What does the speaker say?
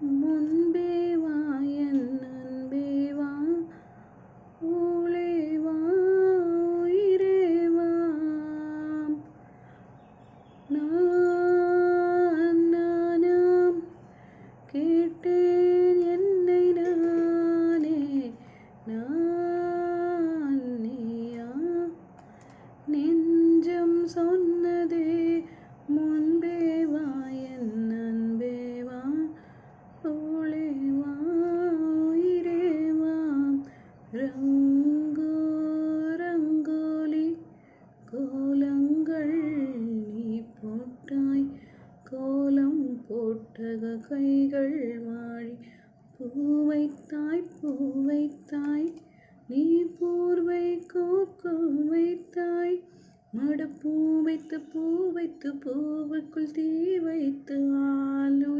முன்பே வா என் அன்பே வா, ஊளே வா உயிரே வா. நானாம் கேட்டேன் என்னை நானே, நான் நீயா நெஞ்சம் சொன்னதே. முன்பே வா என் அன்பே வா, ஊளே வா உயிரே வா. ரங்கோ ரங்கோலி கோலங்கள் நீ போட்டாய், கோலம் போட்டக கைகள் வாழி. பூவைத்தாய் பூவைத்தாய் நீ போர்வை கோர்க்க வைத்தாய், மடப்பூ வைத்து பூ வைத்து பூவுக்குள் தீ வைத்து ஆளுயிர்